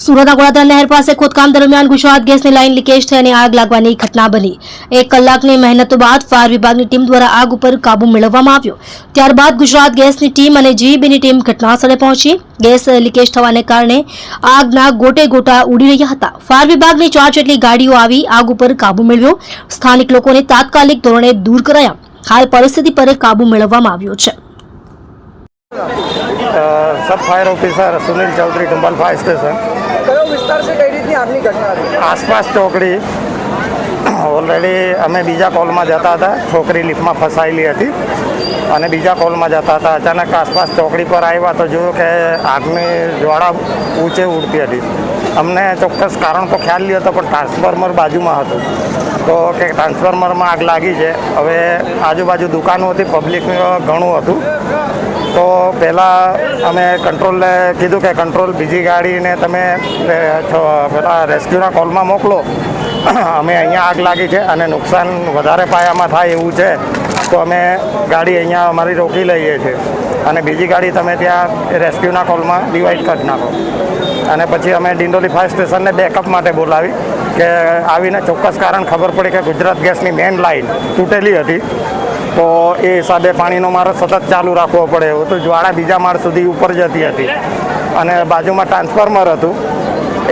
સુરતના ગોળાદરા નહેર પાસે ખોદકામ દરમિયાન ગુજરાત ગેસની લાઇન લીકેજ થઈ અને આગ લાગવાની ઘટના બની। 1 કલાકની મહેનત બાદ ફાયર વિભાગની ટીમ દ્વારા આગ ઉપર કાબુ મેળવવામાં આવ્યો। ત્યારબાદ ગુજરાત ગેસની ટીમ અને જીઈબીની ટીમ ઘટનાસ્થળે પહોંચી। ગેસ લીકેજ થવાને કારણે આગના ગોટે ગોટા ઉડી રહ્યા હતા। ફાયર વિભાગની 4 જેટલી ગાડીઓ આવી આગ ઉપર કાબુ મેળવ્યો। સ્થાનિક લોકોને તાત્કાલિક ધોરણે દૂર કરાયા। હાલ પરિસ્થિતિ પર કાબુ મેળવવામાં આવ્યો છે। Sub fire officer Sunil Chaudhary Dumbhal fire station કયો વિસ્તાર છે, કઈ રીતની આગની ઘટના હતી? आसपास ચોકડી ઓલરેડી અમે બીજા કોલમાં જતા હતા। છોકરી લિફ્ટમાં ફસાયેલી હતી અને બીજા કોલમાં જતા હતા। અચાનક આસપાસ ચોકડી પર આવ્યા તો જોયું કે આગની જ્વાળા ઊંચે ઉડતી હતી। અમને ચોક્કસ કારણ તો ખ્યાલ નહીં હતો, પણ ટ્રાન્સફોર્મર બાજુમાં હતું તો કે ટ્રાન્સફોર્મરમાં આગ લાગી છે। હવે આજુબાજુ દુકાનો હતી, પબ્લિક ઘણું હતું। તો પહેલાં અમે કંટ્રોલને કીધું કે કંટ્રોલ બીજી ગાડીને તમે પેલા રેસ્ક્યુના કોલમાં મોકલો। અમે અહીંયા આગ લાગી છે અને નુકસાન વધારે પાયામાં થાય એવું છે તો અમે ગાડી અહીંયા અમારી રોકી લઈએ છીએ અને બીજી ગાડી તમે ત્યાં રેસ્ક્યુના કોલમાં ડિવાઈડ કરી નાખો। અને પછી અમે ડિંડોલી ફાયર સ્ટેશનને બેકઅપ માટે બોલાવી કે આવીને ચોક્કસ કારણ ખબર પડી કે ગુજરાત ગેસની મેઇન લાઇન તૂટેલી હતી। તો એ હિસાબે પાણીનો મારો સતત ચાલુ રાખવો પડે એવું તો જ્વાળા બીજા માળ સુધી ઉપર જતી હતી અને બાજુમાં ટ્રાન્સફોર્મર હતું।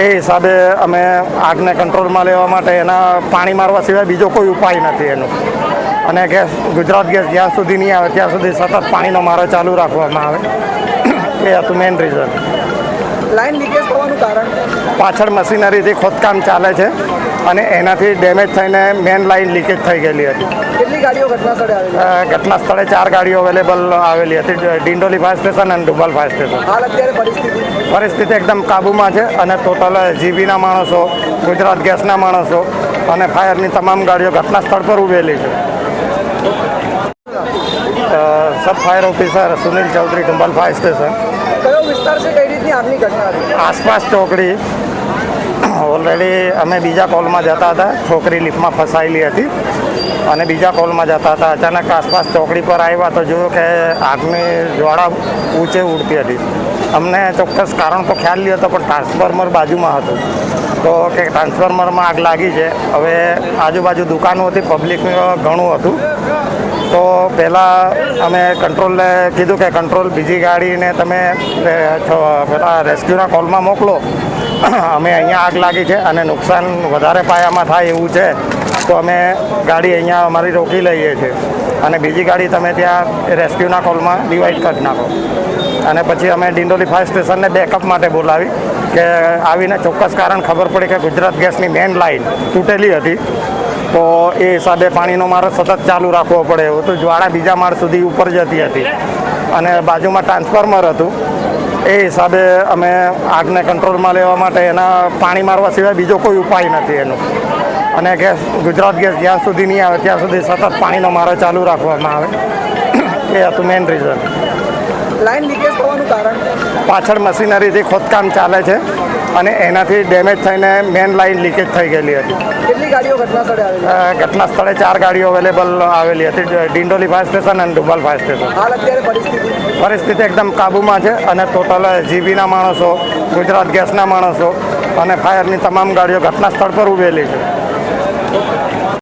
એ હિસાબે અમે આગને કંટ્રોલમાં લેવા માટે એના પાણી મારવા સિવાય બીજો કોઈ ઉપાય નથી એનો। અને ગેસ ગુજરાત ગેસ જ્યાં સુધી નહીં આવે ત્યાં સુધી સતત પાણીનો મારો ચાલુ રાખવામાં આવે। એ હતું મેઇન રીઝન। લાઈન લીકેજ થવાનું કારણ? પાછળ મશીનરીથી ખોદકામ ચાલે છે અને એનાથી ડેમેજ થઈને મેઇન લાઇન લીકેજ થઈ ગયેલી હતી। કેટલી ગાડીઓ ઘટના સ્થળે આવેલી? ઘટના સ્થળે 4 ગાડીઓ અવેલેબલ આવેલી હતી, ડિંડોલી ફાયર સ્ટેશન અને ડુમ્બલ ફાયર સ્ટેશન। હાલ અત્યારે પરિસ્થિતિ એકદમ કાબૂમાં છે અને ટોટલ જીબીના માણસો, ગુજરાત ગેસના માણસો અને ફાયરની તમામ ગાડીઓ ઘટના સ્થળ પર ઉભેલી છે। Sub fire officer Sunil Chaudhary Dumbhal fire station કયો વિસ્તાર છે, કઈ રીતની આગની ઘટના હતી? आसपास ચોકડી ઓલરેડી અમે બીજા કોલમાં જતા હતા। છોકરી લિફ્ટમાં ફસાયેલી હતી અને બીજા કોલમાં જતા હતા। અચાનક આસપાસ ચોકડી પર આવ્યા તો જોયું કે આગની જ્વાળા ઊંચે ઉડતી હતી। અમને ચોક્કસ કારણ તો ખ્યાલ નહીં હતો, પણ ટ્રાન્સફોર્મર બાજુમાં હતું તો કે ટ્રાન્સફોર્મરમાં આગ લાગી છે। હવે આજુબાજુ દુકાનો હતી, પબ્લિક ઘણું હતું। તો પહેલાં અમે કંટ્રોલને કીધું કે કંટ્રોલ બીજી ગાડીને તમે પેલા રેસ્ક્યુના કોલમાં મોકલો। અમે અહીંયા આગ લાગી છે અને નુકસાન વધારે પાયામાં થાય એવું છે તો અમે ગાડી અહીંયા અમારી રોકી લઈએ છીએ અને બીજી ગાડી તમે ત્યાં રેસ્ક્યુના કોલમાં ડિવાઈડ કરી નાખો। અને પછી અમે ડિંડોલી ફાયર સ્ટેશનને બેકઅપ માટે બોલાવી કે આવીને ચોક્કસ કારણ ખબર પડી કે ગુજરાત ગેસની મેઇન લાઇન તૂટેલી હતી તો એ હિસાબે પાણીનો મારો સતત ચાલુ રાખવો પડે એવું તો જ્વાળા બીજા માળ સુધી ઉપર જતી હતી અને બાજુમાં ટ્રાન્સફોર્મર હતું। એ હિસાબે અમે આગને કંટ્રોલમાં લેવા માટે એના પાણી મારવા સિવાય બીજો કોઈ ઉપાય નથી એનો। અને ગેસ ગુજરાત ગેસ જ્યાં સુધી નહીં આવે ત્યાં સુધી સતત પાણીનો મારો ચાલુ રાખવામાં આવે। એ હતું મેઇન રીઝન। લાઈન લીકેજ થવાનું કારણ? પાછળ મશીનરીથી ખોદકામ ચાલે છે અને એનાથી ડેમેજ થઈને મેઇન લાઇન લીકેજ થઈ ગયેલી હતી। કેટલી ગાડીઓ ઘટના સ્થળે આવેલી? ઘટના સ્થળે 4 ગાડીઓ અવેલેબલ આવેલી હતી, ડિંડોલી ફાયર સ્ટેશન અને ડુમ્બલ ફાયર સ્ટેશન। હાલ અત્યારે પરિસ્થિતિ એકદમ કાબૂમાં છે અને ટોટલ જીબીના માણસો, ગુજરાત ગેસના માણસો અને ફાયરની તમામ ગાડીઓ ઘટના સ્થળ પર ઉભેલી છે।